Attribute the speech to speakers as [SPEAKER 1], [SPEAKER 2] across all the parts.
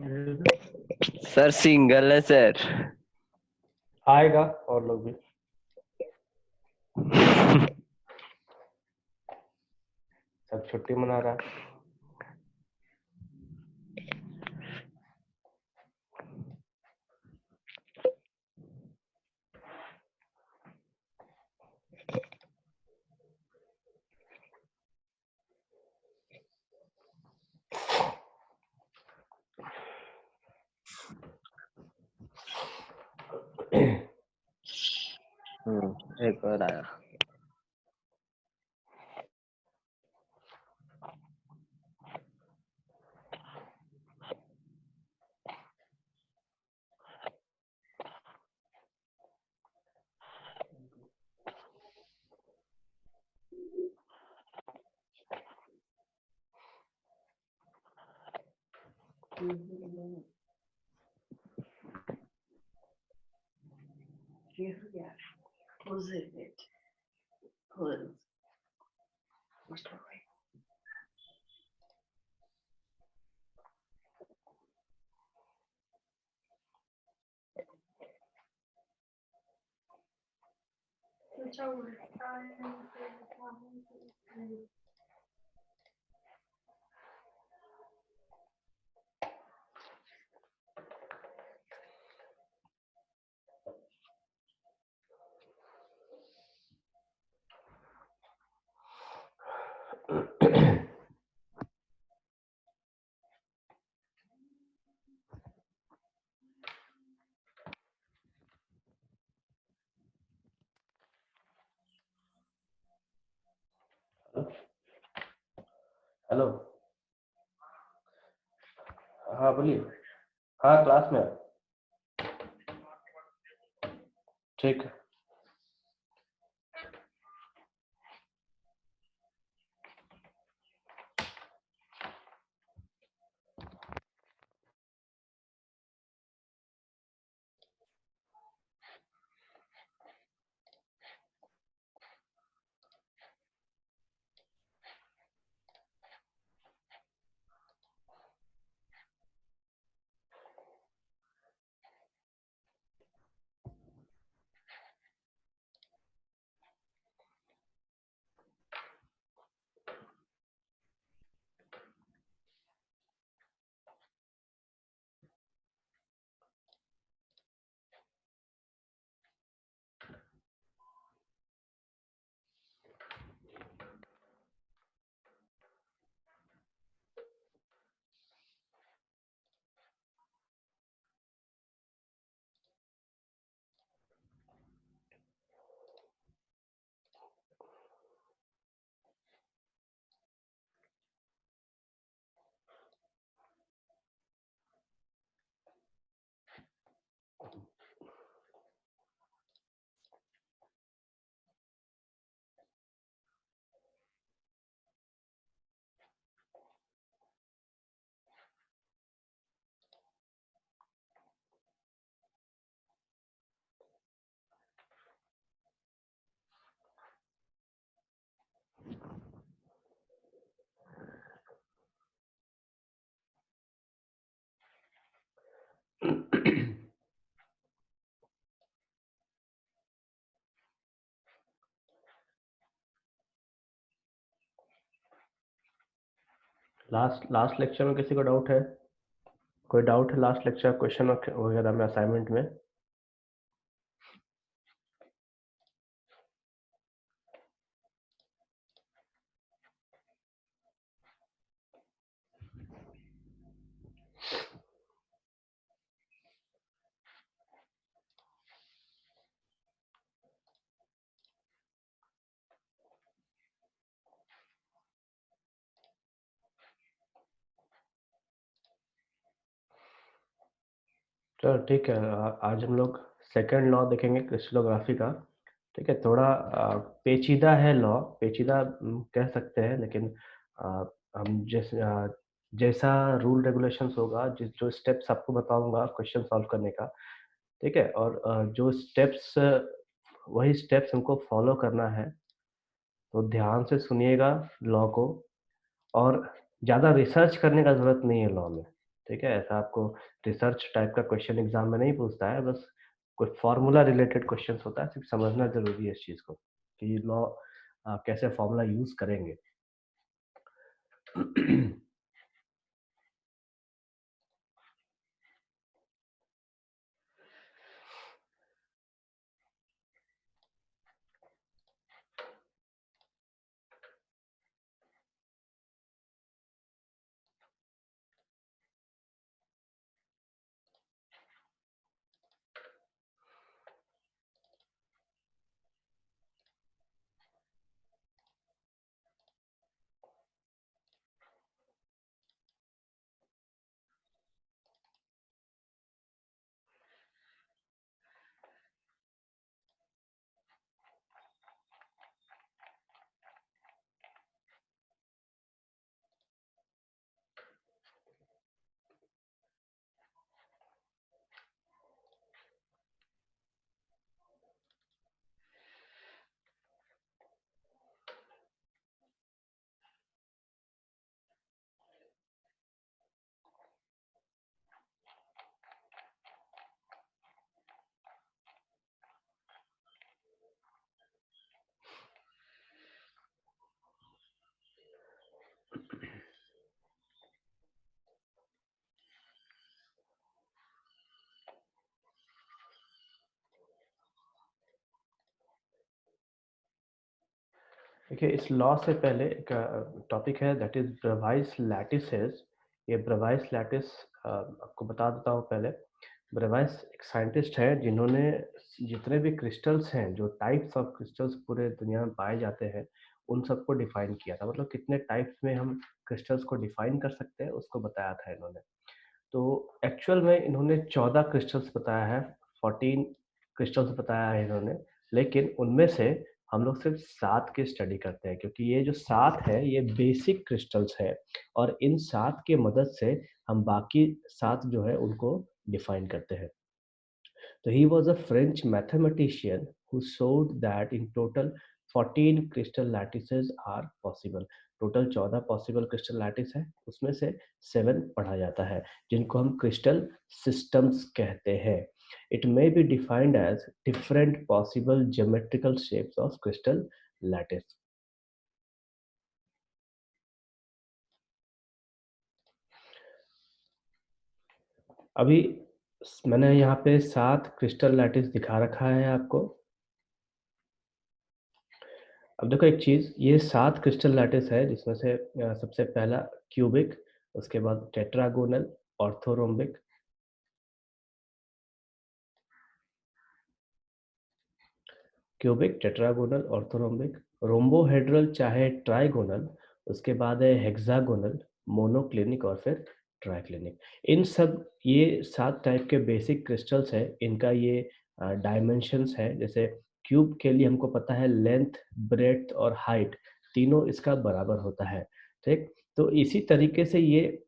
[SPEAKER 1] Sir single है sir.
[SPEAKER 2] आएगा और लोग भी। सब छुट्टी मना रहा है।
[SPEAKER 1] एक और आया।
[SPEAKER 2] हेलो। हाँ बोलिए। हाँ क्लास में। ठीक है। लास्ट लेक्चर में किसी को डाउट है? कोई डाउट है लास्ट लेक्चर क्वेश्चन वगैरह में, असाइनमेंट में? चलो ठीक है। आज हम लोग सेकंड लॉ देखेंगे क्रिस्टलोग्राफी का। ठीक है, थोड़ा पेचीदा है लॉ, पेचीदा कह सकते हैं, लेकिन आ, हम जैसा रूल रेगुलेशंस होगा, जिस जो स्टेप्स आपको बताऊंगा क्वेश्चन सॉल्व करने का, ठीक है, और जो स्टेप्स, वही स्टेप्स हमको फॉलो करना है। तो ध्यान से सुनिएगा लॉ को, और ज़्यादा रिसर्च करने का ज़रूरत नहीं है लॉ में। ठीक है, ऐसा आपको रिसर्च टाइप का क्वेश्चन एग्जाम में नहीं पूछता है, बस कोई फार्मूला रिलेटेड क्वेश्चन होता है, सिर्फ समझना जरूरी है इस चीज को कि लॉ कैसे फार्मूला यूज करेंगे। देखिए, इस लॉ से पहले एक टॉपिक है दैट इज ब्रेवाइस लैटिसेस। ये ब्रेवाइस लैटिस आपको बता देता हूँ पहले। ब्रेवाइस एक साइंटिस्ट है जिन्होंने जितने भी क्रिस्टल्स हैं, जो टाइप्स ऑफ क्रिस्टल्स पूरे दुनिया में पाए जाते हैं, उन सबको डिफाइन किया था। मतलब कितने टाइप्स में हम क्रिस्टल्स को डिफाइन कर सकते हैं उसको बताया था इन्होंने। तो एक्चुअल में इन्होंने 14 क्रिस्टल्स बताया है, 14 क्रिस्टल्स बताया है इन्होंने, लेकिन उनमें से हम लोग सिर्फ 7 की स्टडी करते हैं, क्योंकि ये जो 7 है ये बेसिक क्रिस्टल्स है, और इन 7 के मदद से हम बाकी 7 जो है उनको डिफाइन करते हैं। So he was a French mathematician who showed that in total 14 crystal lattices are possible. Total 14 possible crystal lattice है, उसमें से 7 पढ़ा जाता है, जिनको हम क्रिस्टल सिस्टम्स कहते हैं। It may be defined as different possible geometrical shapes of crystal lattice. अभी मैंने यहाँ पे 7 क्रिस्टल लैटिस दिखा रखा है आपको। अब देखो एक चीज, ये 7 क्रिस्टल लैटिस है, जिसमें से सबसे पहला क्यूबिक, उसके बाद tetragonal, orthorhombic, cubic, tetragonal, orthorhombic, rhombohedral चाहे ट्राइगोनल, उसके बाद है हेक्सागोनल, मोनोक्लिनिक और फिर ट्राइक्लिनिक। इन सब ये 7 टाइप के बेसिक क्रिस्टल्स है। इनका ये डायमेंशंस है। जैसे क्यूब के लिए हमको पता है लेंथ, ब्रेड्थ और हाइट तीनों इसका बराबर होता है, ठीक। तो इसी तरीके से ये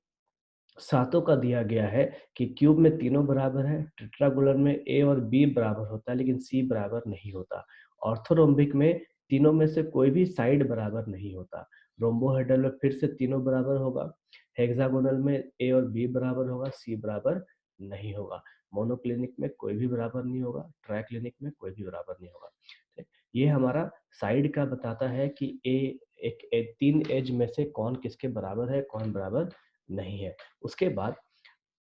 [SPEAKER 2] सातों का दिया गया है कि क्यूब में तीनों बराबर है, टेट्रागोनल में ए और बी बराबर होता है लेकिन सी बराबर नहीं होता, ऑर्थोरोम्बिक में तीनों में से कोई भी साइड बराबर नहीं होता, रोम्बोहेड्रल में फिर से तीनों बराबर होगा, हेक्सागोनल में ए और बी बराबर होगा, सी बराबर नहीं होगा, मोनोक्लिनिक में कोई भी बराबर नहीं होगा, ट्राइक्लिनिक में कोई भी बराबर नहीं होगा, ठीक। ये हमारा साइड का बताता है कि तीन एज में से कौन किसके बराबर है, कौन बराबर नहीं है। उसके बाद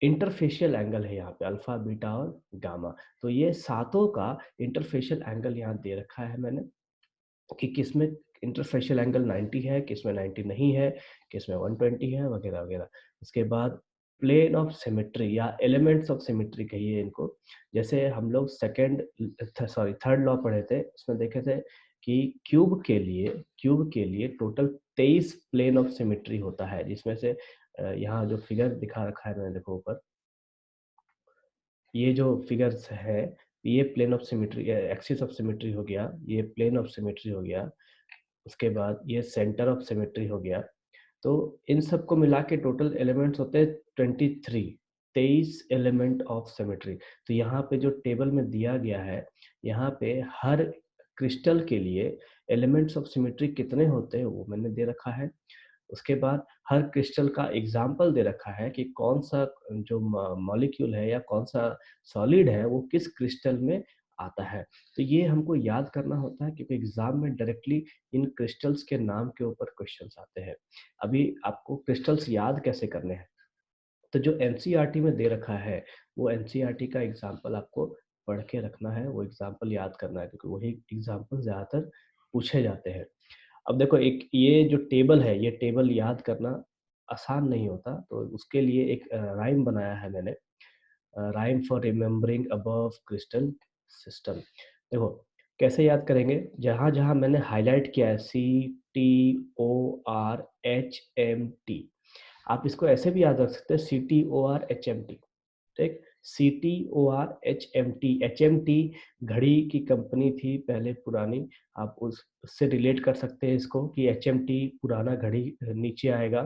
[SPEAKER 2] इंटरफेशियल एंगल है यहाँ पे, अल्फा, बीटा और गामा। तो ये सातों का इंटरफेशियल एंगल यहाँ दे रखा है मैंने, कि किसमें इंटरफेशियल एंगल 90 है, किसमें 90 नहीं है, किसमें 120 है, वगैरह वगैरह। उसके बाद प्लेन ऑफ सिमेट्री या एलिमेंट्स ऑफ सिमेट्री कहिए इनको। जैसे हम लोग थर्ड लॉ पढ़े थे, उसमें देखे थे कि क्यूब के लिए टोटल 23 प्लेन ऑफ सिमेट्री होता है, जिसमें से यहाँ जो फिगर दिखा रखा है मैंने, देखो ऊपर, ये जो फिगर्स है, ये plane of symmetry, axis of symmetry हो गया, ये प्लेन ऑफ सिमेट्री हो गया, उसके बाद ये सेंटर ऑफ सिमेट्री हो गया। तो इन सबको मिला के टोटल एलिमेंट्स होते हैं 23 एलिमेंट ऑफ सिमेट्री। तो यहाँ पे जो टेबल में दिया गया है, यहाँ पे हर क्रिस्टल के लिए एलिमेंट्स ऑफ सिमेट्री कितने होते हैं वो मैंने दे रखा है। उसके बाद हर क्रिस्टल का एग्जाम्पल दे रखा है कि कौन सा जो मॉलिक्यूल है या कौन सा सॉलिड है वो किस क्रिस्टल में आता है। तो ये हमको याद करना होता है क्योंकि एग्जाम में डायरेक्टली इन क्रिस्टल्स के नाम के ऊपर क्वेश्चंस आते हैं। अभी आपको क्रिस्टल्स याद कैसे करने हैं, तो जो एनसीईआरटी में दे रखा है वो एनसीईआरटी का एग्जाम्पल आपको पढ़ के रखना है, वो एग्जाम्पल याद करना है क्योंकि वही एग्जाम्पल ज्यादातर पूछे जाते हैं। अब देखो एक ये जो टेबल है, ये टेबल याद करना आसान नहीं होता, तो उसके लिए एक राइम बनाया है मैंने, rhyme for remembering above crystal system. देखो कैसे याद करेंगे, जहां जहां मैंने हाईलाइट किया है CTORHMT, आप इसको ऐसे भी याद रख सकते हैं CTORHMT। ठीक, CTORHMT, HMT घड़ी की कंपनी थी पहले पुरानी, आप उससे रिलेट कर सकते हैं इसको कि HMT पुराना घड़ी नीचे आएगा।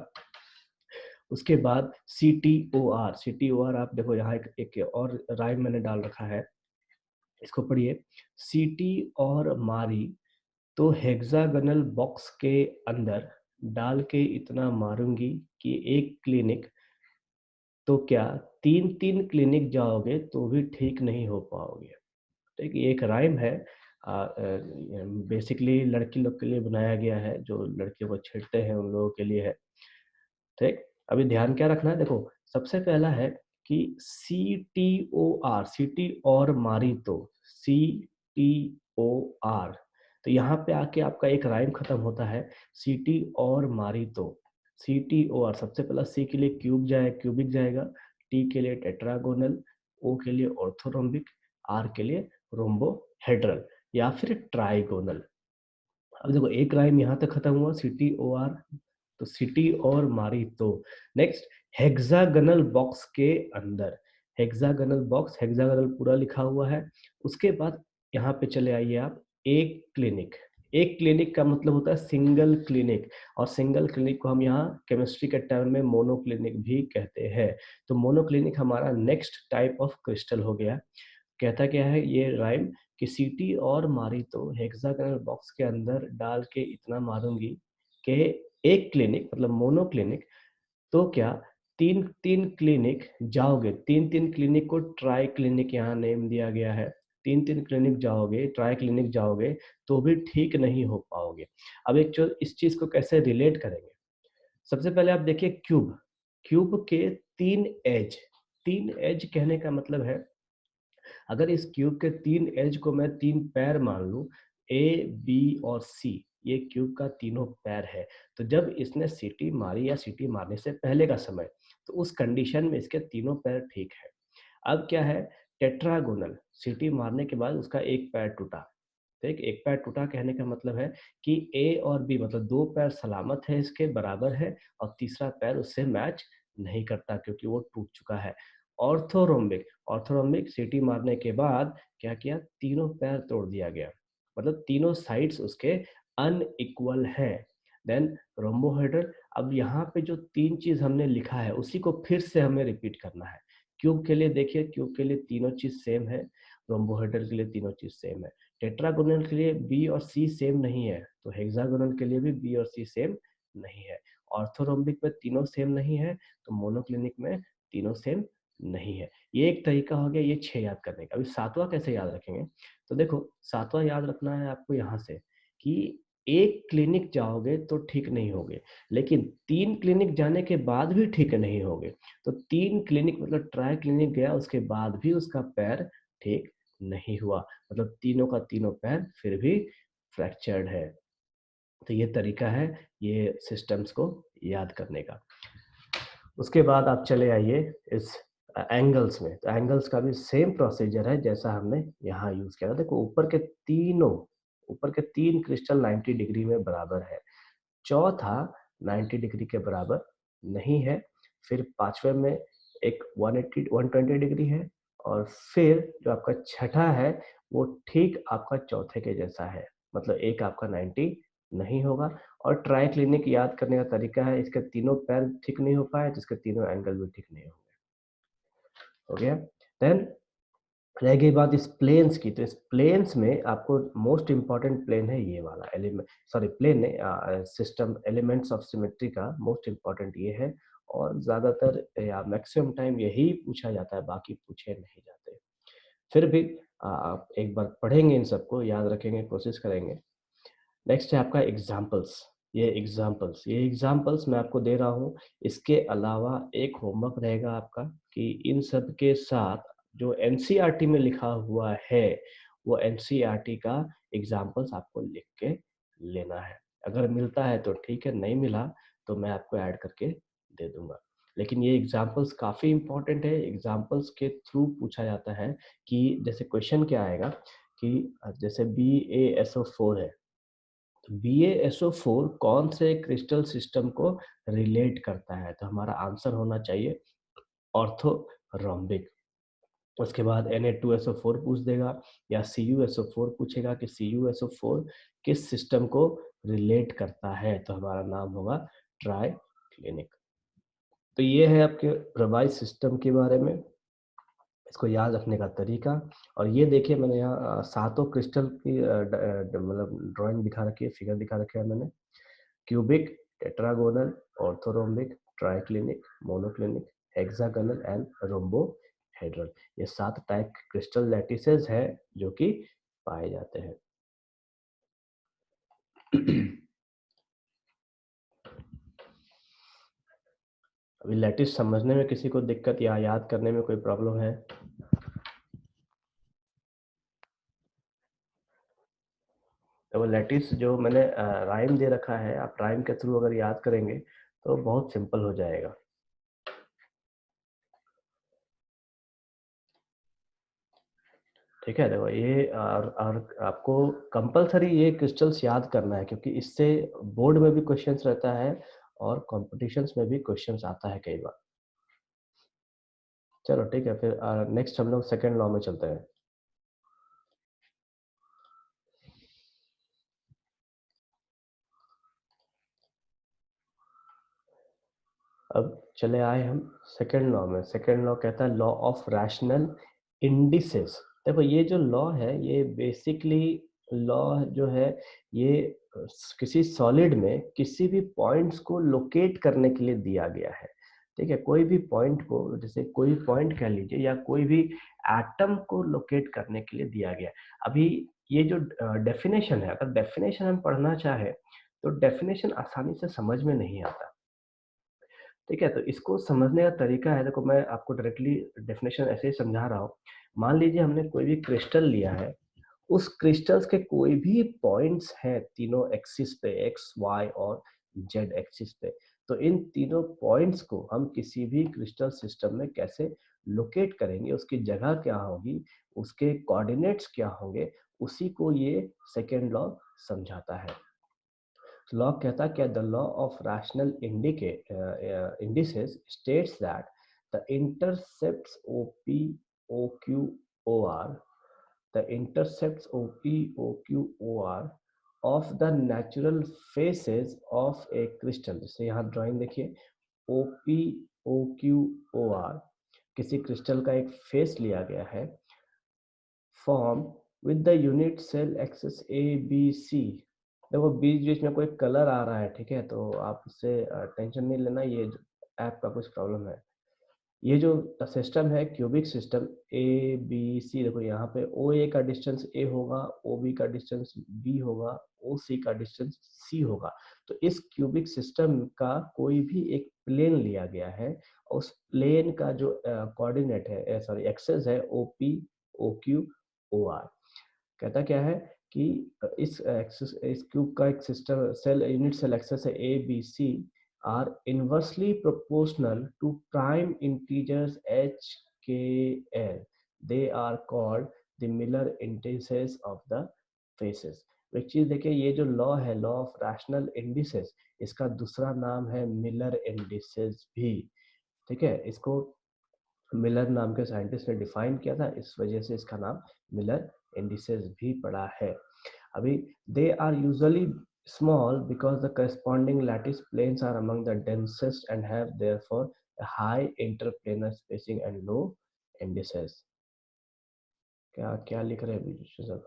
[SPEAKER 2] उसके बाद CTOR आप देखो यहाँ एक और राइम मैंने डाल रखा है, इसको पढ़िए। सीटी और मारी तो हेक्सागोनल बॉक्स के अंदर डाल के इतना मारूंगी कि एक क्लिनिक, तो क्या तीन तीन क्लिनिक जाओगे तो भी ठीक नहीं हो पाओगे। ठीक, ये एक राइम है, बेसिकली लड़की लोग के लिए बनाया गया है, जो लड़कियों को छेड़ते हैं उन लोगों के लिए है। ठीक, अभी ध्यान क्या रखना है, देखो सबसे पहला है कि CTOR, सिटी और मारी तो CTOR, तो यहाँ पे आके आपका एक राइम खत्म होता है, सिटी और मारी तो। CTOR सबसे पहला C के लिए क्यूबिक जाएगा, T के लिए टेट्रागोनल, O के लिए ऑर्थोरोम्बिक, R के लिए रोम्बोहेड्रल या फिर ट्राइगोनल। अब देखो एक राइम यहाँ तक खत्म हुआ CTOR, तो सिटी और मारी तो। नेक्स्ट, हेक्सागोनल बॉक्स के अंदर, हेक्सागोनल बॉक्स, हेक्सागोनल पूरा लिखा हुआ है। उसके बाद यहाँ पे चले आइए आप, एक क्लिनिक। एक क्लिनिक का मतलब होता है सिंगल क्लिनिक, और सिंगल क्लिनिक को हम यहाँ केमिस्ट्री के टर्म में मोनोक्लिनिक भी कहते हैं। तो मोनोक्लिनिक हमारा नेक्स्ट टाइप ऑफ क्रिस्टल हो गया। कहता क्या है ये राइम कि सीटी और मारी तो हेक्सागोनल बॉक्स के अंदर डाल के इतना मारूंगी कि एक क्लिनिक मतलब मोनो क्लिनिक, तो क्या तीन तीन क्लिनिक जाओगे, तीन तीन क्लिनिक को ट्राई क्लिनिक यहाँ नेम दिया गया है, तीन तीन क्लिनिक जाओगे, ट्राई क्लिनिक जाओगे तो भी ठीक नहीं हो पाओगे। अब एक जो इस चीज को कैसे रिलेट करेंगे, सबसे पहले आप देखिए क्यूब, क्यूब के तीन एज कहने का मतलब है, अगर इस क्यूब के तीन एज को मैं तीन पैर मान लूं, ए बी और सी, ये क्यूब का तीनों पैर है, तो जब इसने सीटी मारी या सीटी मारने से पहले का समय, तो उस कंडीशन में इसके तीनों पैर ठीक है। अब क्या है, टेट्रागोनल, सीटी मारने के बाद उसका एक पैर टूटा। ठीक, एक पैर टूटा कहने का मतलब है कि ए और बी मतलब दो पैर सलामत है, इसके बराबर है, और तीसरा पैर उससे मैच नहीं करता क्योंकि वो टूट चुका है। ऑर्थोरोम्बिक, ऑर्थोरोम्बिक सीटी मारने के बाद क्या किया, तीनों पैर तोड़ दिया गया, मतलब तीनों साइड्स उसके अनइक्वल हैं। देन रोम्बोहेड्रल, अब यहाँ पे जो तीन चीज हमने लिखा है उसी को फिर से हमें रिपीट करना है। क्यूब के लिए देखिए, क्यूब के लिए तीनों चीज सेम है, रोम्बोहेड्रल के लिए तीनों चीज सेम है। टेट्रागोनल के लिए बी और सी सेम नहीं है, तो हेक्सागोनल के लिए भी बी और सी सेम नहीं है। ऑर्थोरोम्बिक में तीनों सेम नहीं है, तो मोनोक्लिनिक में तीनों सेम नहीं है। ये एक तरीका हो गया ये 6 याद करने का। अभी सातवां कैसे याद रखेंगे, तो देखो सातवां याद रखना है आपको यहाँ से कि एक क्लिनिक जाओगे तो ठीक नहीं होगे, लेकिन तीन क्लिनिक जाने के बाद भी ठीक नहीं होगे। तो तीन क्लिनिक मतलब ट्राई क्लिनिक गया उसके बाद भी उसका पैर ठीक नहीं हुआ, मतलब तीनों का तीनों पैर फिर भी फ्रैक्चर्ड है। तो ये तरीका है ये सिस्टम्स को याद करने का। उसके बाद आप चले आइए इस एंगल्स में, तो एंगल्स का भी सेम प्रोसीजर है जैसा हमने यहाँ यूज किया था। देखो ऊपर के तीन क्रिस्टल 90 डिग्री में बराबर है, चौथा 90 डिग्री के बराबर नहीं है, फिर पांचवे में एक 120 डिग्री है, और फिर जो आपका छठा है वो ठीक आपका चौथे के जैसा है, मतलब एक आपका 90 नहीं होगा। और ट्राई क्लिनिक याद करने का तरीका है, इसके तीनों पैर ठीक नहीं हो पाए, जिसके तीनों एंगल भी ठीक नहीं होंगे। हो गया। देन रह गई बात इस प्लेन्स की, तो इस प्लेन्स में आपको मोस्ट इम्पोर्टेंट प्लेन है ये वाला एलिमेंट, सॉरी प्लेन नहीं, सिस्टम एलिमेंट्स ऑफ सिमेट्री का मोस्ट इम्पोर्टेंट ये है, और ज़्यादातर या मैक्सिमम टाइम यही पूछा जाता है, बाकी पूछे नहीं जाते। फिर भी आप एक बार पढ़ेंगे, इन सबको याद रखेंगे, कोशिश करेंगे। नेक्स्ट है आपका एग्जाम्पल्स। ये एग्जाम्पल्स मैं आपको दे रहा हूँ। इसके अलावा एक होमवर्क रहेगा आपका कि इन सब के साथ जो एनसीईआरटी में लिखा हुआ है, वो एनसीईआरटी का एग्जाम्पल्स आपको लिख के लेना है। अगर मिलता है तो ठीक है, नहीं मिला तो मैं आपको ऐड करके दे दूंगा। लेकिन ये एग्जाम्पल्स काफ़ी इंपॉर्टेंट है। एग्जाम्पल्स के थ्रू पूछा जाता है कि जैसे क्वेश्चन क्या आएगा कि जैसे BaSO4 है, तो BaSO4 कौन से क्रिस्टल सिस्टम को रिलेट करता है? तो हमारा आंसर होना चाहिए ऑर्थोरोम्बिक। उसके बाद Na2SO4 पूछ देगा, या CuSO4 पूछेगा कि CuSO4 किस सिस्टम को रिलेट करता है? तो हमारा नाम होगा ट्राइक्लिनिक। तो ये है आपके रिवाइज सिस्टम के बारे में, इसको याद रखने का तरीका। और ये देखिए मैंने यहाँ सातों क्रिस्टल की मतलब ड्राइंग दिखा रखी है, फिगर दिखा रखे है मैंने। Cubic, tetragonal, orthorhombic, triclinic, monoclinic, hexagonal and rhombohedral. ये 7 टाइप के क्रिस्टल लैटिसेस है जो कि पाए जाते हैं। अभी लैटिस समझने में किसी को दिक्कत या याद करने में कोई प्रॉब्लम है? तो वो लैटिस जो मैंने राइम दे रखा है, आप राइम के थ्रू अगर याद करेंगे तो बहुत सिंपल हो जाएगा। ठीक है, देखो ये और आपको कंपल्सरी ये क्रिस्टल्स याद करना है, क्योंकि इससे बोर्ड में भी क्वेश्चंस रहता है और कॉम्पिटिशन्स में भी क्वेश्चंस आता है कई बार। चलो ठीक है, फिर नेक्स्ट हम लोग सेकंड लॉ में चलते हैं। अब चले आए हम सेकंड लॉ में। सेकंड लॉ कहता है लॉ ऑफ रैशनल इंडिसेस। देखो ये जो लॉ है, ये बेसिकली लॉ जो है, ये किसी सॉलिड में किसी भी पॉइंट्स को लोकेट करने के लिए दिया गया है। ठीक है, कोई भी पॉइंट को, जैसे कोई पॉइंट कह लीजिए, या कोई भी एटम को लोकेट करने के लिए दिया गया है। अभी ये जो डेफिनेशन है, अगर डेफिनेशन हम पढ़ना चाहे तो डेफिनेशन आसानी से समझ में नहीं आता। ठीक है, तो इसको समझने का तरीका है, देखो मैं आपको डायरेक्टली डेफिनेशन ऐसे ही समझा रहा हूँ। मान लीजिए हमने कोई भी क्रिस्टल लिया है, उस क्रिस्टल्स के कोई भी पॉइंट्स हैं तीनों एक्सिस पे, एक्स वाई और जेड एक्सिस पे, तो इन तीनों पॉइंट्स को हम किसी भी क्रिस्टल सिस्टम में कैसे लोकेट करेंगे, उसकी जगह क्या होगी, उसके कोऑर्डिनेट्स क्या होंगे, उसी को ये सेकेंड लॉ समझाता है। लॉ कहता क्या, the law of rational indices states that the intercepts OP, OQ, OR, the intercepts OP, OQ, OR of the natural faces of a crystal। जैसे यहाँ ड्राइंग देखिए, OP, OQ, OR किसी crystal का एक फेस लिया गया है, form with the unit cell axes ABC। देखो बीच बीच में कोई कलर आ रहा है, ठीक है, तो आप उससे टेंशन नहीं लेना, ये ऐप का कुछ प्रॉब्लम है। ये जो सिस्टम है क्यूबिक सिस्टम ABC, देखो यहाँ पे OA का डिस्टेंस A होगा, OB का डिस्टेंस B होगा, OC का डिस्टेंस C होगा। तो इस क्यूबिक सिस्टम का कोई भी एक प्लेन लिया गया है, और उस प्लेन का जो कोऑर्डिनेट है, सॉरी एक्सेस है, OP, OQ, OR। कहता क्या है कि इस एक्सिस, इस क्यूब का एक system cell unit cell axes है ABC, are inversely proportional to prime integers h, k, l. They are called the Miller indices of the faces। एक चीज देखिए, ये जो लॉ है, लॉ ऑफ रैशनल इंडिसेस, इसका दूसरा नाम है मिलर इंडिसेस भी। ठीक है, इसको मिलर नाम के साइंटिस्ट ने डिफाइन किया था, इस वजह से इसका नाम मिलर इंडिसेस भी पड़ा है। अभी they are usually small because the corresponding lattice planes are among the densest and have therefore a high interplanar spacing and low indices। क्या क्या लिख रहे हैं बीजू सर?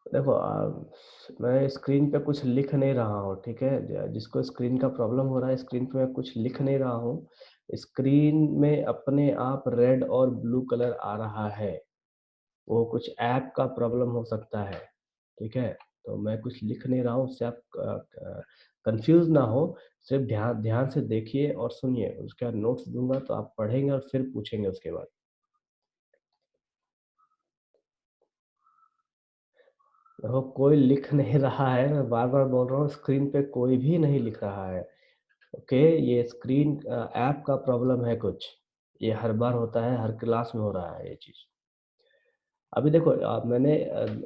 [SPEAKER 2] देखो मैं स्क्रीन पे कुछ लिख नहीं रहा हूँ, ठीक है? जिसको स्क्रीन का प्रॉब्लम हो रहा है, स्क्रीन पे मैं कुछ लिख नहीं रहा हूँ। स्क्रीन में अपने आप रेड और ब्लू कलर आ रहा है, वो कुछ ऐप का प्रॉब्लम हो सकता है, ठीक है? तो मैं कुछ लिख नहीं रहा हूँ, उससे आप कंफ्यूज ना हो। सिर्फ ध्यान ध्यान से देखिए और सुनिए, उसका नोट्स दूंगा तो आप पढ़ेंगे और फिर पूछेंगे उसके बाद। देखो कोई लिख नहीं रहा है, मैं बार बार बोल रहा हूँ, स्क्रीन पे कोई भी नहीं लिख रहा है। ओके, ये स्क्रीन ऐप का प्रॉब्लम है कुछ, ये हर बार होता है, हर क्लास में हो रहा है ये चीज। अभी देखो मैंने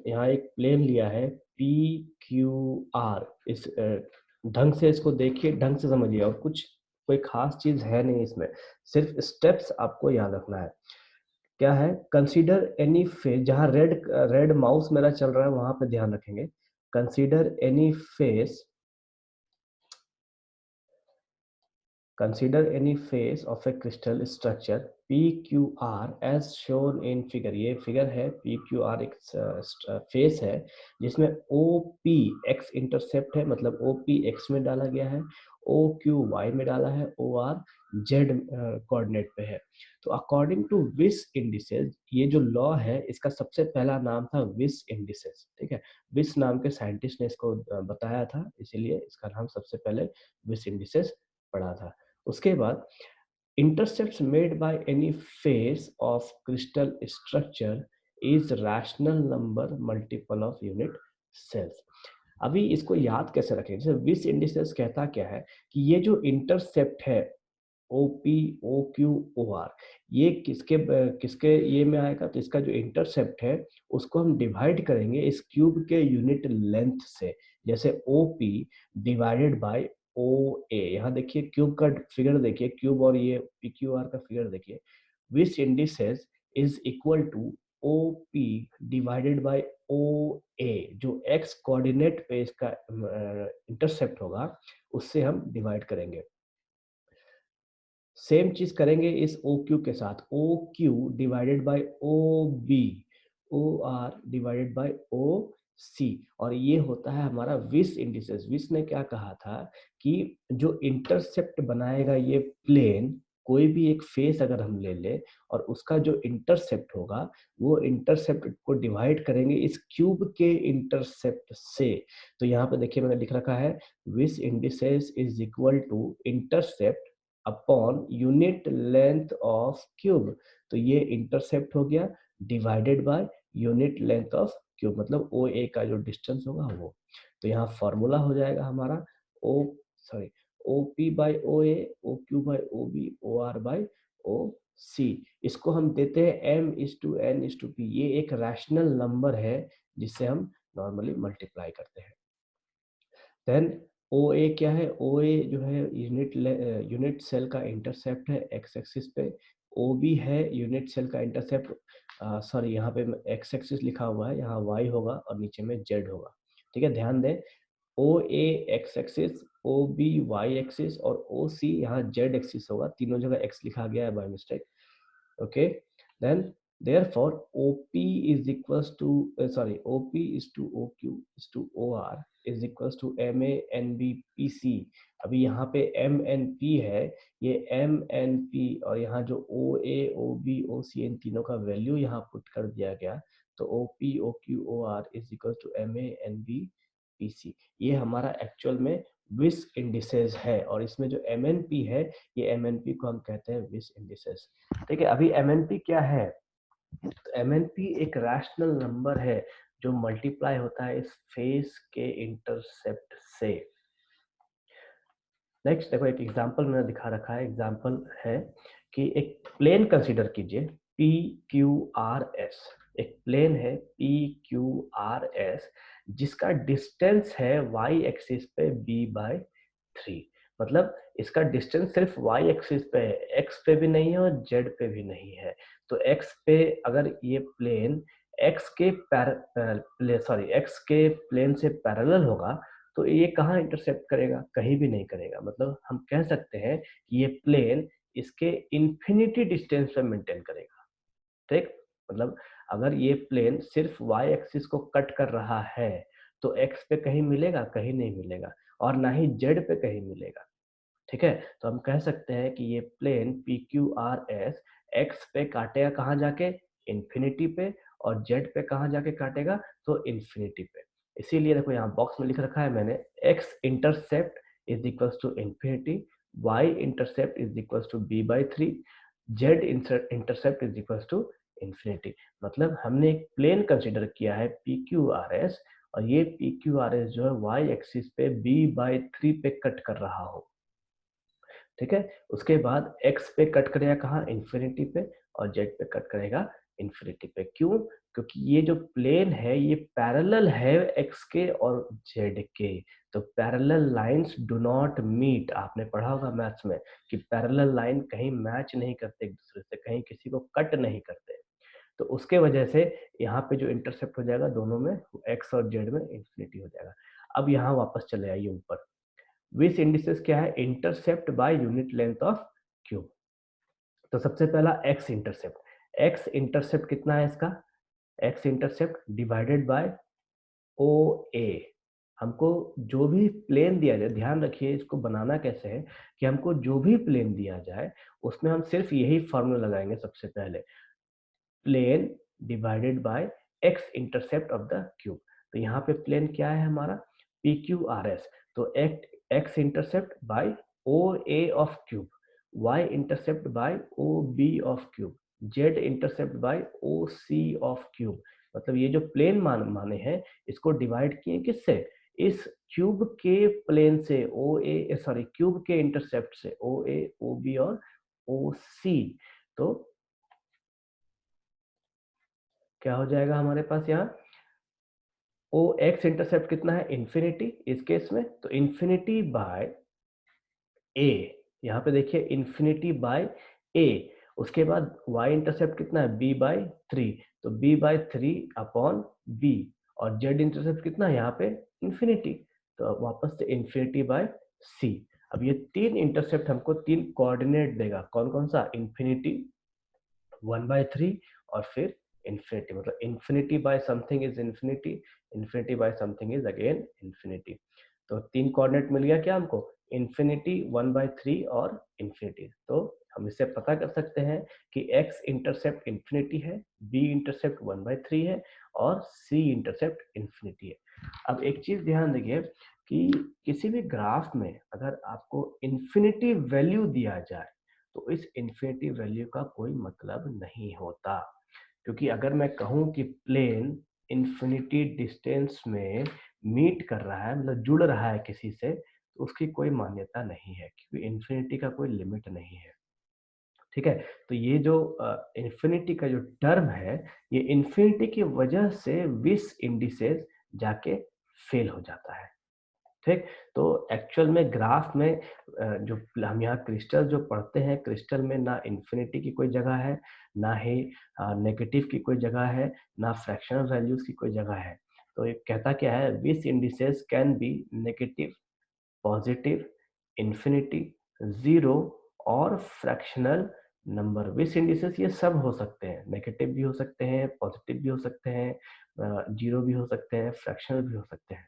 [SPEAKER 2] यहाँ एक प्लेन लिया है PQR, इस ढंग से इसको देखिए, ढंग से समझिए, और कुछ कोई खास चीज है नहीं इसमें, सिर्फ स्टेप्स आपको याद रखना है। क्या है? कंसीडर एनी फेस, जहाँ रेड रेड माउस मेरा चल रहा है वहां पे ध्यान रखेंगे। Consider any face, consider any face of a crystal structure PQR as shown in figure। ये फिगर है, PQR एक फेस है जिसमें OP x इंटरसेप्ट है, मतलब OP x में डाला गया है, OQ y में डाला है, OR z कोऑर्डिनेट पे है। तो अकॉर्डिंग टू विस इंडिसेस, ये जो लॉ है इसका सबसे पहला नाम था विस इंडिसेस, ठीक है? विस नाम के साइंटिस्ट ने इसको बताया था, इसीलिए इसका नाम सबसे पहले विस इंडिसेस पड़ा था। उसके बाद intercepts made by any face of crystal structure is rational number multiple of unit cells। अभी इसको याद कैसे रखें? जैसे विस इंडिसेस कहता क्या है कि ये जो इंटरसेप्ट है OP OQ OR, ये किसके किसके ये में आएगा? तो इसका जो इंटरसेप्ट है उसको हम डिवाइड करेंगे इस क्यूब के यूनिट लेंथ से। जैसे OP डिवाइडेड बाय OA, यहाँ देखिए क्यूब का फिगर देखिए, क्यूब और ये PQR का फिगर देखिए। Which indices is equal to OP divided by OA, जो x कोऑर्डिनेट पे इसका इंटरसेप्ट होगा उससे हम डिवाइड करेंगे। सेम चीज करेंगे इस OQ के साथ, OQ divided by OB, OR divided by OC, और ये होता है हमारा विस इंडिसेस। विस ने क्या कहा था कि जो इंटरसेप्ट बनाएगा ये प्लेन, कोई भी एक फेस अगर हम ले ले और उसका जो इंटरसेप्ट होगा वो इंटरसेप्ट को डिवाइड करेंगे इस क्यूब के इंटरसेप्ट से। तो यहाँ पे देखिए मैंने लिख रखा है this indices is equal to intercept upon unit length of cube. तो ये इंटरसेप्ट हो गया divided by unit length of cube, मतलब OA का जो डिस्टेंस होगा वो। तो यहाँ फॉर्मूला हो जाएगा हमारा O sorry OP by OA, OQ by OB, OR by OC। इसको हम देते हैं M/N/P। ये एक रैशनल नंबर है जिससे हम नॉर्मली मल्टीप्लाई करते हैं। देन OA क्या है? OA जो है यूनिट सेल का इंटरसेप्ट है x एक्सिस पे। OB है यूनिट सेल का इंटरसेप्ट, सॉरी यहाँ पे x एक्सिस लिखा हुआ है, यहाँ y होगा और नीचे में z होगा, ठीक है? ध्यान दें, OA x axis, OB y axis और OC यहाँ z एक्सिस होगा, तीनों जगह x लिखा गया है by mistake. Okay, then therefore OP is equals to OP is to OQ is to OR is equals to MANBPC। अभी यहाँ पे MNP है, ये MNP और यहाँ जो OA OB OC इन तीनों का वैल्यू यहाँ पुट कर दिया गया, तो OP OQ OR is equals to MANBPC। ये हमारा एक्चुअल में विस इंडिसेस है, और इसमें जो MNP है, ये MNP को हम कहते हैं विस इंडिसेस। ठीक है? अभी MNP क्या है? तो MNP एक रैशनल नंबर है जो मल्टीप्लाई होता है इस फेस के इंटरसेप्ट से। नेक्स्ट देखो, एक एग्जांपल मैंने दिखा रखा है। एग्जांपल है कि एक प्लेन कंसीडर कीजिए PQRS। एक प्लेन है PQRS जिसका डिस्टेंस है y एक्सिस पे b/3। मतलब इसका डिस्टेंस सिर्फ y एक्सिस पे है, x पे भी नहीं है और z पे भी नहीं है। तो x पे अगर ये प्लेन x के प्लेन से पैरेलल होगा तो ये कहाँ इंटरसेप्ट करेगा? कहीं भी नहीं करेगा। मतलब हम कह सकते हैं कि ये प्लेन इसके इन्फिनिटी डिस्टेंस पे मेंटेन करेगा, ठीक? मतलब अगर ये प्लेन सिर्फ y एक्सिस को कट कर रहा है तो x पे कहीं मिलेगा? कहीं नहीं मिलेगा, और ना ही z पे कहीं मिलेगा, ठीक है? तो हम कह सकते हैं कि ये प्लेन PQRS x पे काटेगा कहाँ जाके? इन्फिनिटी पे, और z पे कहाँ जाके काटेगा? तो इन्फिनिटी पे। इसीलिए देखो यहाँ बॉक्स में लिख रखा है मैंने, x intercept is equals to infinity, y intercept is equals to b/3, z intercept is equals to infinity. मतलब हमने एक प्लेन कंसीडर किया है PQRS, और ये PQRS जो है y एक्सिस पे b/3 पे कट कर रहा हो, ठीक है? उसके बाद x पे कट करेगा कहाँ? इन्फिनिटी पे, और z पे कट करेगा इन्फिनिटी पे। क्यों? क्योंकि ये जो प्लेन है ये पैरेलल है x के और z के। तो parallel lines do not meet, आपने पढ़ा होगा मैथ्स में कि पैरेलल लाइन कहीं मैच नहीं करते एक दूसरे से, कहीं किसी को कट नहीं करते। तो उसके वजह से यहाँ पे जो इंटरसेप्ट हो जाएगा दोनों में, x और z में इन्फिनिटी हो जाएगा। अब यहाँ वापस चले आइए ऊपर, विच इंडिसेस क्या है? Intercept bye unit length of cube. तो सबसे पहला एक्स इंटरसेप्ट, एक्स इंटरसेप्ट कितना है इसका? X intercept divided by O ए। हमको जो भी प्लेन दिया जाए, ध्यान रखिए इसको बनाना कैसे है कि हमको जो भी प्लेन दिया जाए उसमें हम सिर्फ यही फॉर्मूला लगाएंगे सबसे पहले, plane divided by x intercept of the cube. तो यहाँ पे प्लेन क्या है हमारा? P Q R S. तो x intercept by O A of cube, y intercept by O B of cube, z intercept by O C of cube. मतलब ये जो प्लेन माने हैं इसको डिवाइड किए किससे? इस क्यूब के प्लेन से, ओ ए सॉरी क्यूब के इंटरसेप्ट से, ओ ए ओ बी और ओ सी। तो क्या हो जाएगा हमारे पास यहाँ? ओ एक्स इंटरसेप्ट कितना है? इन्फिनिटी इस केस में, तो इन्फिनिटी बाय ए, यहाँ पे देखिए इन्फिनिटी बाय ए। उसके बाद y इंटरसेप्ट कितना है? b/3, तो b/3 अपॉन b, और z इंटरसेप्ट कितना है यहाँ पे? इन्फिनिटी, तो अब वापस से इन्फिनिटी बाय c। अब ये तीन इंटरसेप्ट हमको तीन कोऑर्डिनेट देगा, कौन कौन सा? इन्फिनिटी, 1/3 और फिर इन्फिनिटी। मतलब infinity by something is infinity, infinity by something is again infinity. तो तीन कोऑर्डिनेट मिल गया क्या हमको? इन्फिनिटी, 1/3 और इन्फिनिटी। तो हम इससे पता कर सकते हैं कि x इंटरसेप्ट इन्फिनिटी है, b इंटरसेप्ट 1/3 है, और c इंटरसेप्ट इन्फिनिटी है। अब एक चीज ध्यान दीजिए कि किसी भी ग्राफ में अगर आपको इन्फिनिटी वैल्यू दिया जाए तो इस इन्फिनिटी वैल्यू का कोई मतलब नहीं होता, क्योंकि अगर मैं कहूं कि प्लेन इन्फिनिटी डिस्टेंस में मीट कर रहा है, मतलब जुड़ रहा है किसी से, तो उसकी कोई मान्यता नहीं है, क्योंकि इन्फिनिटी का कोई लिमिट नहीं है, ठीक है? तो ये जो इन्फिनिटी का जो टर्म है, ये इन्फिनिटी की वजह से विस इंडिसेस जाके फेल हो जाता है, ठीक? तो एक्चुअल में ग्राफ में जो हम यहाँ क्रिस्टल जो पढ़ते हैं, क्रिस्टल में ना इन्फिनिटी की कोई जगह है, ना ही नेगेटिव की कोई जगह है, ना फ्रैक्शनल वैल्यूज की कोई जगह है। तो ये कहता क्या है? This indices can be negative, positive, infinity, zero और फ्रैक्शनल नंबर। विस इंडिसेस ये सब हो सकते हैं, नेगेटिव भी हो सकते हैं, पॉजिटिव भी हो सकते हैं, जीरो भी हो सकते हैं, फ्रैक्शनल भी हो सकते हैं,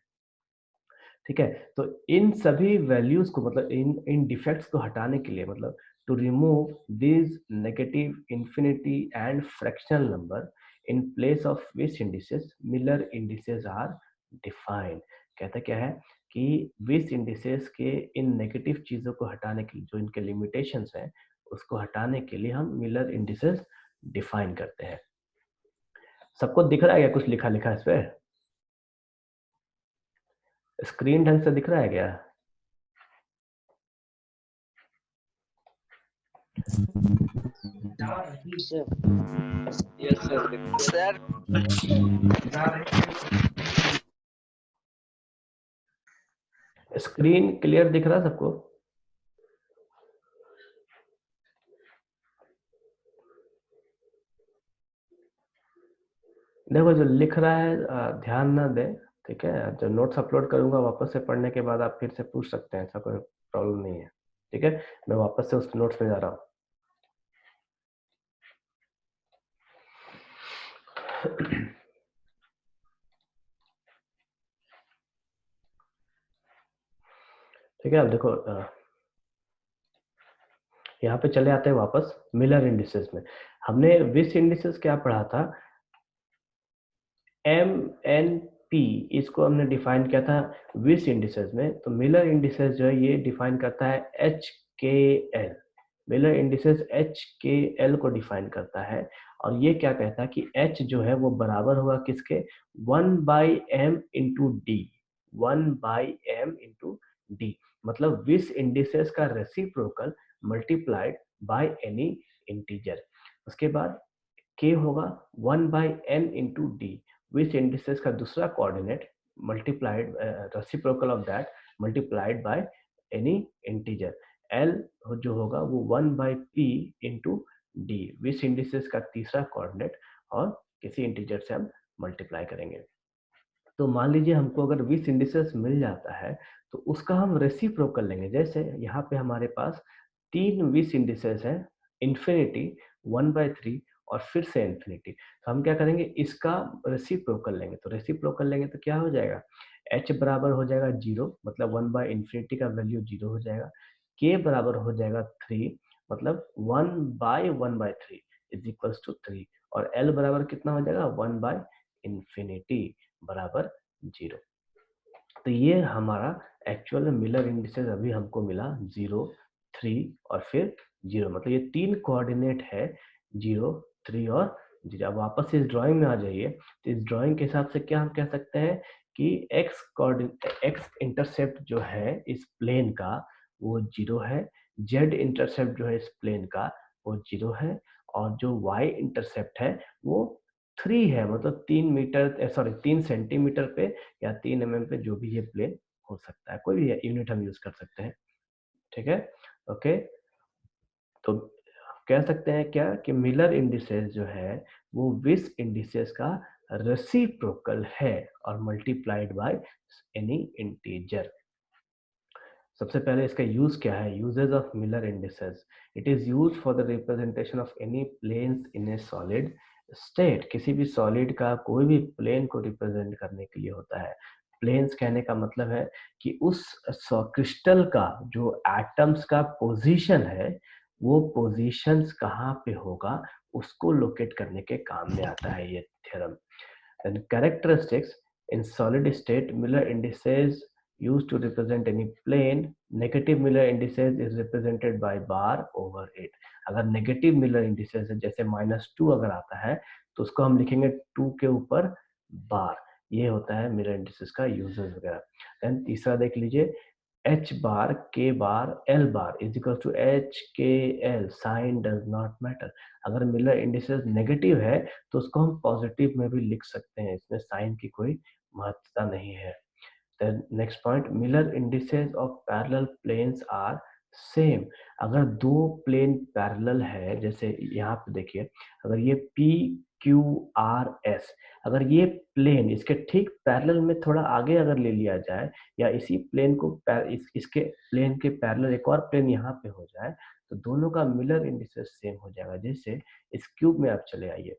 [SPEAKER 2] ठीक है? तो इन सभी वैल्यूज को, मतलब इन इन डिफेक्ट्स को हटाने के लिए, मतलब to remove this negative, infinity and fractional number in place of these indices, Miller indices are defined. कहता क्या है कि विस इंडिसेस के इन नेगेटिव चीजों को हटाने के लिए, जो इनके लिमिटेशंस हैं उसको हटाने के लिए हम मिलर इंडिसेस डिफाइन करते हैं। सबको दिख रहा है क्या कुछ लिखा लिखा इस पे? स्क्रीन ढंग से दिख रहा है क्या?
[SPEAKER 1] Yes, sir. Sir,
[SPEAKER 2] screen clear दिख रहा है सबको? देखो जो लिख रहा है ध्यान ना दे, ठीक है, जब नोट्स अपलोड करूंगा वापस से पढ़ने के बाद आप फिर से पूछ सकते हैं, ऐसा कोई प्रॉब्लम नहीं है। ठीक है, मैं वापस से उस नोट्स पे जा रहा हूँ। ठीक है, अब देखो यहाँ पे चले आते हैं वापस मिलर इंडिसेस में। हमने विस इंडिसेस क्या पढ़ा था, एम एन पी, इसको हमने डिफाइन किया था विस इंडिसेस में। तो मिलर इंडिसेस जो है ये डिफाइन करता है एच के एल। मिलर इंडिसेस एच के एल को डिफाइन करता है, और ये क्या कहता है कि एच जो है वो बराबर होगा किसके, 1/m into D. 1/m into D, मतलब विस इंडिसेस का reciprocal multiplied by any integer. उसके बाद k होगा 1/n इंटू डी, विच इंडिसेस का दूसरा coordinate multiplied reciprocal of that multiplied by any integer. l जो होगा वो 1/p इंटू डी, विच इंडिसेस का तीसरा कोऑर्डिनेट, और किसी इंटीजर से हम मल्टीप्लाई करेंगे। तो मान लीजिए हमको अगर विस इंडिसेस मिल जाता है तो उसका हम रेसिप्रोकल लेंगे। जैसे यहाँ पे हमारे पास 3 विस इंडिसेस है, इन्फिनिटी, 1/3 और फिर से इन्फिनिटी। तो हम क्या करेंगे, इसका रेसिप्रोकल लेंगे। तो रेसिप्रोकल लेंगे तो क्या हो जाएगा, h बराबर हो जाएगा 0, मतलब 1/इन्फिनिटी का वैल्यू 0 हो जाएगा। k बराबर हो जाएगा 3, मतलब 1/1/3 इज इक्वल्स टू 3। और l बराबर कितना हो जाएगा, 1/इन्फिनिटी बराबर 0। तो ये हमारा एक्चुअल मिलर इंडिसेस अभी हमको मिला 0, 3 और फिर 0, मतलब ये 3 कोऑर्डिनेट है, 0, 3 और 0। अब वापस इस ड्राइंग में आ जाइए। तो इस ड्राइंग के हिसाब से क्या हम कह सकते हैं कि एक्स इंटरसेप्ट जो है इस प्लेन का वो 0 है, जेड इंटरसेप्ट जो है इस प्लेन का वो 0 है, और जो वाई इंटरसेप्ट है वो 3 है, मतलब 3 मीटर, सॉरी 3 सेंटीमीटर पे या 3 mm पे जो भी ये प्लेन हो सकता है, कोई भी यूनिट हम यूज कर सकते हैं। ठीक है, ओके। तो कह सकते हैं क्या कि मिलर इंडिसेस जो है वो विस इंडिसेस का रेसिप्रोकल है और मल्टीप्लाइड बाय एनी इंटीजर। सबसे पहले इसका यूज क्या है, uses of Miller indices. It is use for the representation of any planes in a solid state. किसी भी सॉलिड का कोई भी प्लेन को रिप्रेजेंट करने के लिए होता है। प्लेन्स कहने का मतलब है कि उस क्रिस्टल का जो एटम्स का पोजीशन है वो पोजीशंस कहाँ पे होगा उसको लोकेट करने के काम में आता है ये theorem. Then characteristics in solid state, Miller indices used to represent any plane. Negative Miller indices is represented by bar over 8. अगर नेगेटिव मिलर इंडिसेस है जैसे -2 अगर आता है तो उसको हम लिखेंगे 2 के ऊपर बार। ये होता है मिलर इंडिसेस का यूजेस वगैरह। देन तीसरा देख लीजिए, h bar, k bar, l bar is equal to h k l, sign does not matter. अगर मिलर इंडिसेस नेगेटिव है तो उसको हम पॉजिटिव में भी लिख सकते हैं, इसमें साइन की कोई महत्वता नहीं है। Then next point, Miller indices of parallel planes are same। अगर दो प्लेन पैरेलल है, जैसे यहाँ पे देखिए, अगर ये P Q R S, अगर ये प्लेन इसके ठीक पैरेलल में थोड़ा आगे अगर ले लिया जाए, या इसी प्लेन को इसके प्लेन के पैरेलल एक और प्लेन यहाँ पे हो जाए, तो दोनों का मिलर इंडिसेस सेम हो जाएगा। जैसे इस क्यूब में आप चले आइए,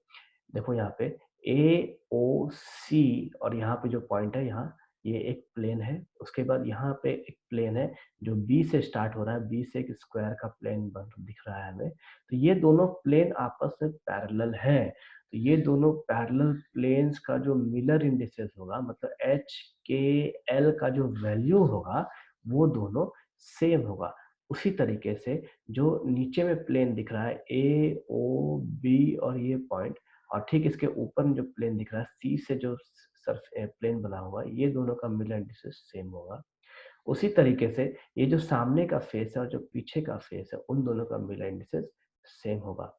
[SPEAKER 2] देखो यहाँ पे ए ओ सी, और यहाँ पे जो पॉइंट है यहाँ, ये एक प्लेन है। उसके बाद यहाँ पे एक प्लेन है जो बी से स्टार्ट हो रहा है, बी से एक स्क्वायर का प्लेन बन दिख रहा है हमें। तो ये दोनों प्लेन आपस में पैरेलल हैं। तो ये दोनों पैरेलल प्लेन्स का जो मिलर इंडिसेस होगा, मतलब एच के एल का जो वैल्यू होगा वो दोनों सेम होगा। उसी तरीके से जो नीचे में प्लेन दिख रहा है ए ओ बी और ये पॉइंट, और ठीक इसके ऊपर में जो प्लेन दिख रहा है सी से जो प्लेन बना हुआ है, ये दोनों का मिलर इंडिसेस सेम होगा। उसी तरीके से ये जो सामने का फेस है और जो पीछे का फेस है, उन दोनों का मिलर इंडिसेस सेम होगा।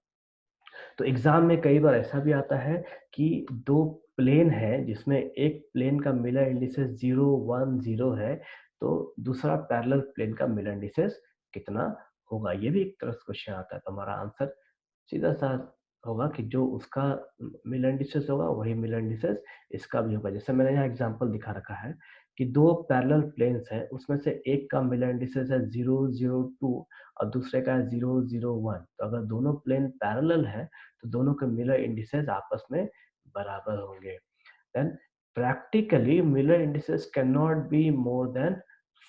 [SPEAKER 2] तो एग्जाम में कई बार ऐसा भी आता है कि दो प्लेन है जिसमें एक प्लेन का मिलर इंडिसेस 0, 1, 0 है, तो दूसरा पैरेलल प्लेन का मिलर इंडिसेस कितना होगा, ये भी एक तरह से क्वेश्चन आता है। तो हमारा आंसर सीधा सा होगा कि जो उसका मिलर इंडिसेस होगा वही मिलर इंडिसेस इसका भी होगा। जैसे मैंने यहाँ एग्जांपल दिखा रखा है कि दो पैरेलल प्लेन्स हैं, उसमें से एक का मिलर इंडिसेस है 002 और दूसरे का है 001। तो अगर दोनों प्लेन पैरेलल है तो दोनों के मिलर इंडिसेस आपस में बराबर होंगे। Then practically Miller indices can not be more than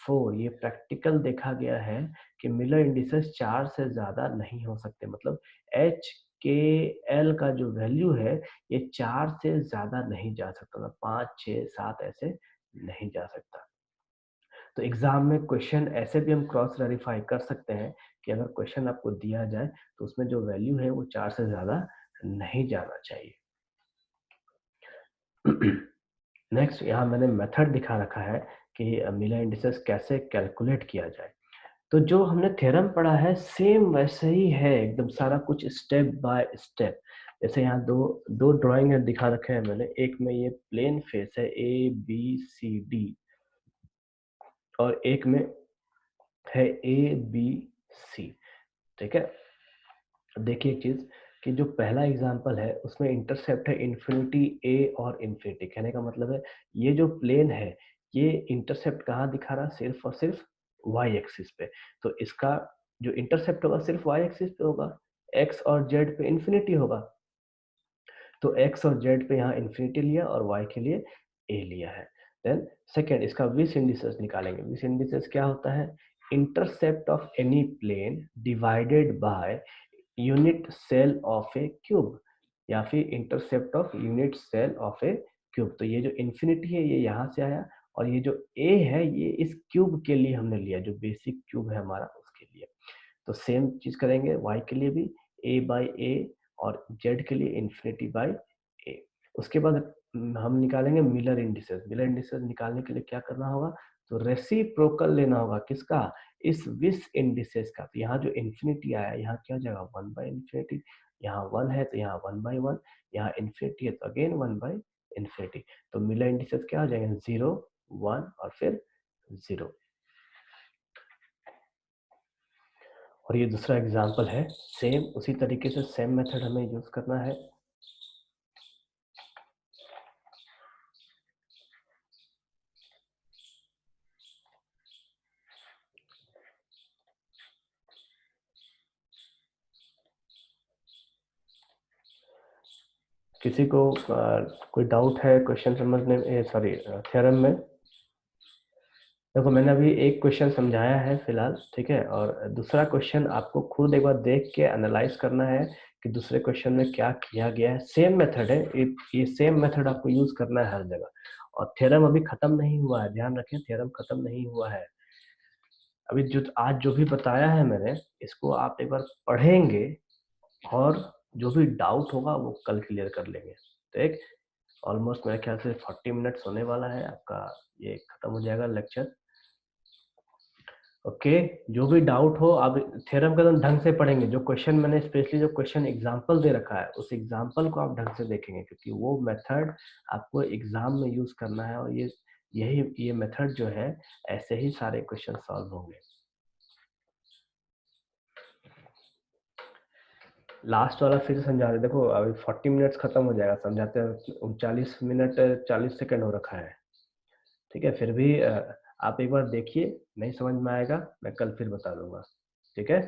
[SPEAKER 2] 4। ये प्रैक्टिकल देखा गया है कि मिलर इंडिसेस 4 से ज्यादा नहीं हो सकते। मतलब एच के एल का जो वैल्यू है ये 4 से ज्यादा नहीं जा सकता, मतलब 5 6 7 ऐसे नहीं जा सकता। तो एग्जाम में क्वेश्चन ऐसे भी हम क्रॉस वेरीफाई कर सकते हैं कि अगर क्वेश्चन आपको दिया जाए तो उसमें जो वैल्यू है वो 4 से ज्यादा नहीं जाना चाहिए। नेक्स्ट यहाँ मैंने मेथड दिखा रखा है कि मिलर इंडिसेस कैसे कैलकुलेट किया जाए। तो जो हमने थ्योरम पढ़ा है सेम वैसे ही है, एकदम सारा कुछ स्टेप बाय स्टेप। जैसे यहाँ दो दो ड्राइंग दिखा रखे हैं मैंने, एक में ये प्लेन फेस है ए बी सी डी और एक में है ए बी सी। ठीक है, देखिए एक चीज कि जो पहला एग्जांपल है उसमें इंटरसेप्ट है इन्फिनिटी ए और इन्फिनिटी। कहने का मतलब है ये जो प्लेन है ये इंटरसेप्ट कहाँ दिखा रहा है, सिर्फ और सिर्फ वाई एक्सिस पे। तो इसका जो इंटरसेप्ट होगा सिर्फ वाई एक्सिस पे होगा, एक्स और जेड पे इन्फिनिटी होगा। तो एक्स और जेड पे यहाँ इन्फिनिटी लिया और वाई के लिए ए लिया है। देन सेकेंड इसका विस इंडिसेस निकालेंगे। विस इंडिसेस क्या होता है, intercept of any plane divided by unit cell of a cube या फिर intercept of unit cell of a cube. तो ये जो इन्फिनिटी है ये यहाँ से आया और ये जो ए है ये इस क्यूब के लिए हमने लिया, जो बेसिक क्यूब है हमारा उसके लिए। तो सेम चीज करेंगे y के लिए भी, a बाई ए और z के लिए इन्फिनिटी बाई ए। उसके बाद हम निकालेंगे मिलर इंडिसेस। मिलर इंडिसेस निकालने के लिए क्या करना होगा, तो रेसिप्रोकल लेना होगा किसका, इस विस इंडिसेस का। तो यहाँ जो इन्फिनिटी आया यहाँ क्या हो जाएगा 1 बाई इन्फिनिटी, यहाँ 1 है तो यहाँ 1 बाई 1, यहाँ इन्फिनिटी है तो अगेन 1 बाई इन्फिनिटी। तो मिलर इंडिसेस क्या हो जाएंगे 0 1 और फिर 0। और ये दूसरा एग्जांपल है, सेम उसी तरीके से सेम मेथड हमें यूज करना है। किसी को कोई डाउट है क्वेश्चन समझने में, सॉरी थ्योरम में? देखो मैंने अभी एक क्वेश्चन समझाया है फिलहाल, ठीक है, और दूसरा क्वेश्चन आपको खुद एक बार देख के एनालाइज करना है कि दूसरे क्वेश्चन में क्या किया गया है। सेम मेथड है, ये सेम मेथड आपको यूज करना है हर जगह। और थ्योरम अभी खत्म नहीं हुआ है, ध्यान रखें थ्योरम खत्म नहीं हुआ है। अभी जो आज जो भी बताया है मैंने इसको आप एक बार पढ़ेंगे और जो भी डाउट होगा वो कल क्लियर कर लेंगे। ठीक, ऑलमोस्ट मेरे ख्याल से 40 मिनट्स होने वाला है आपका, ये खत्म हो जाएगा लेक्चर। ओके, जो भी डाउट हो आप थ्योरम का ढंग से पढ़ेंगे। जो क्वेश्चन मैंने स्पेशली जो क्वेश्चन एग्जांपल दे रखा है उस एग्जांपल को आप ढंग से देखेंगे, क्योंकि वो मेथड आपको एग्जाम में यूज करना है और ये मेथड जो है ऐसे ही सारे क्वेश्चन सॉल्व होंगे। लास्ट वाला फिर समझा रहे, देखो अभी 40 मिनट्स खत्म हो जाएगा समझाते हैं, 39 मिनट 40 सेकंड हो रखा है। ठीक है, फिर भी आप एक बार देखिए, नहीं समझ में आएगा मैं कल फिर बता दूंगा। ठीक है।